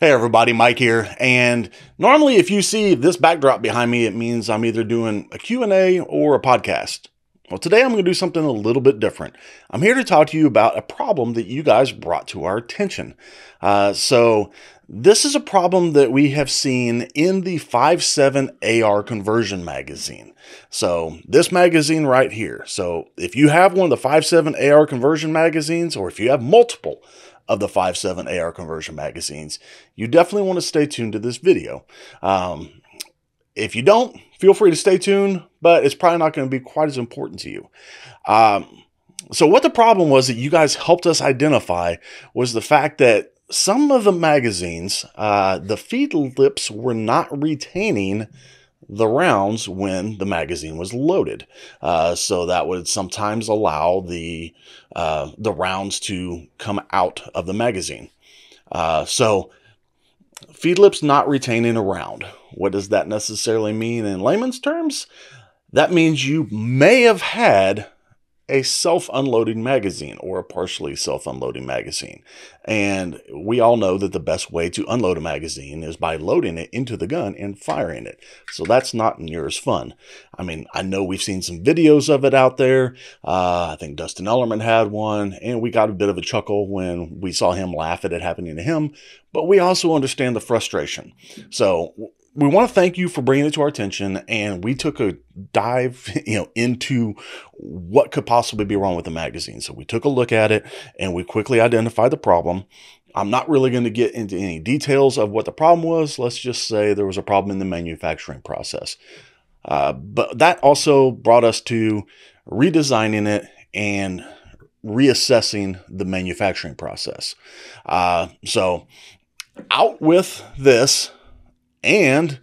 Hey everybody, Mike here. And normally if you see this backdrop behind me, it means I'm either doing a Q&A or a podcast. Well, today I'm going to do something a little bit different. I'm here to talk to you about a problem that you guys brought to our attention. This is a problem that we have seen in the 5.7 AR conversion magazine. So this magazine right here. So if you have one of the 5.7 AR conversion magazines, or if you have multiple of the 5.7 AR conversion magazines, you definitely want to stay tuned to this video. If you don't, feel free to stay tuned, but it's probably not going to be quite as important to you. So what the problem was that you guys helped us identify was the fact that some of the magazines, the feed lips were not retaining the rounds when the magazine was loaded. So that would sometimes allow the rounds to come out of the magazine. So feed lips not retaining a round. What does that necessarily mean in layman's terms? That means you may have had a self-unloading magazine or a partially self-unloading magazine. And we all know that the best way to unload a magazine is by loading it into the gun and firing it. So that's not near as fun. I mean, I know we've seen some videos of it out there. I think Dustin Ellerman had one, and we got a bit of a chuckle when we saw him laugh at it happening to him. But we also understand the frustration. So we want to thank you for bringing it to our attention, and we took a dive, into what could possibly be wrong with the magazine. So we took a look at it, and we quickly identified the problem. I'm not really going to get into any details of what the problem was. Let's just say there was a problem in the manufacturing process. But that also brought us to redesigning it and reassessing the manufacturing process. So out with this and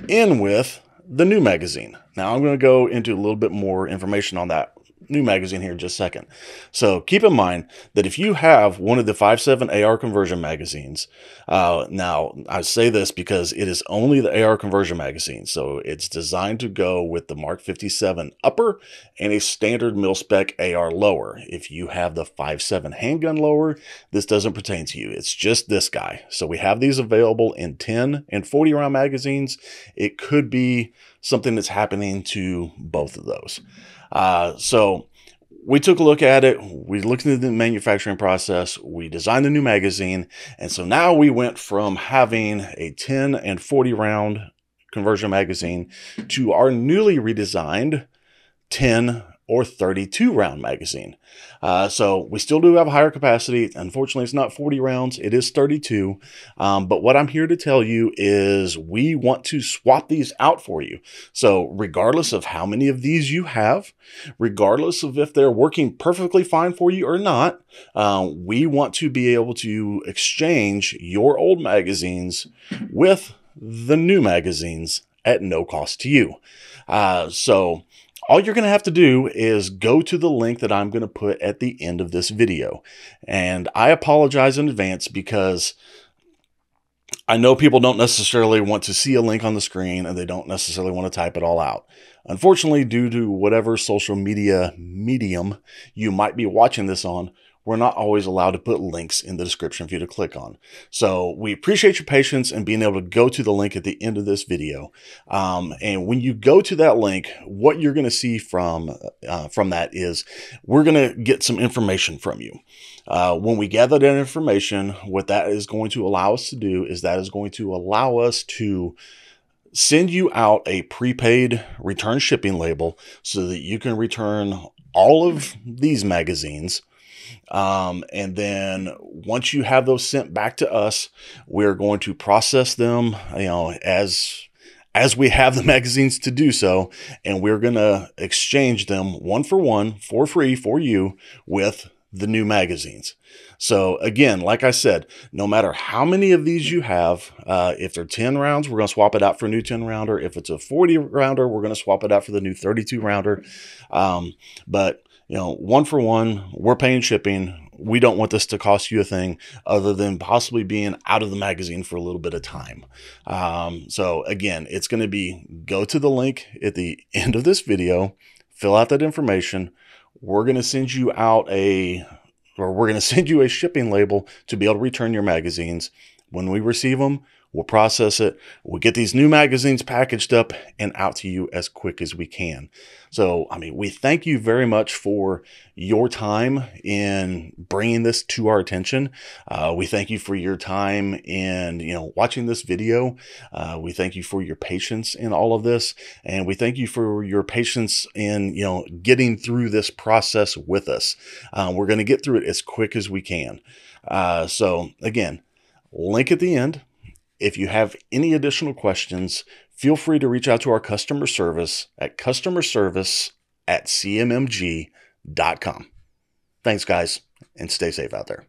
in with the new magazine. Now I'm going to go into a little bit more information on that new magazine here in just a second. So keep in mind that if you have one of the 5.7 AR conversion magazines, now I say this because it is only the AR conversion magazine. So it's designed to go with the Mark 57 upper and a standard mil-spec AR lower. If you have the 5.7 handgun lower, this doesn't pertain to you. It's just this guy. So we have these available in 10 and 40 round magazines. It could be something that's happening to both of those. So we took a look at it. We looked into the manufacturing process. We designed the new magazine. And so now we went from having a 10 and 40 round conversion magazine to our newly redesigned 10 or 32 round magazine. So we still do have a higher capacity. Unfortunately, it's not 40 rounds. It is 32. But what I'm here to tell you is we want to swap these out for you. So regardless of how many of these you have, regardless of if they're working perfectly fine for you or not, we want to be able to exchange your old magazines with the new magazines at no cost to you. So all you're going to have to do is go to the link that I'm going to put at the end of this video. And I apologize in advance because I know people don't necessarily want to see a link on the screen and they don't necessarily want to type it all out. Unfortunately, due to whatever social media medium you might be watching this on, we're not always allowed to put links in the description for you to click on. So we appreciate your patience and being able to go to the link at the end of this video. And when you go to that link, what you're going to see from that is we're going to get some information from you. When we gather that information, what that is going to allow us to do is that is going to allow us to send you out a prepaid return shipping label so that you can return all of these magazines. And then once you have those sent back to us, we're going to process them, as we have the magazines to do so, and we're going to exchange them one for free for you with the new magazines. So again, like I said, no matter how many of these you have, if they're 10 rounds, we're going to swap it out for a new 10 rounder. If it's a 40 rounder, we're going to swap it out for the new 32 rounder. But one for one, we're paying shipping. We don't want this to cost you a thing other than possibly being out of the magazine for a little bit of time. So again, it's going to be, go to the link at the end of this video, fill out that information. We're going to send you out we're going to send you a shipping label to be able to return your magazines. When we receive them, we'll process it. We'll get these new magazines packaged up and out to you as quick as we can. So, I mean, we thank you very much for your time in bringing this to our attention. We thank you for your time in, watching this video. We thank you for your patience in all of this. And we thank you for your patience in, getting through this process with us. We're going to get through it as quick as we can. So again, link at the end. If you have any additional questions, feel free to reach out to our customer service at customerservice@cmmg.com. Thanks, guys, and stay safe out there.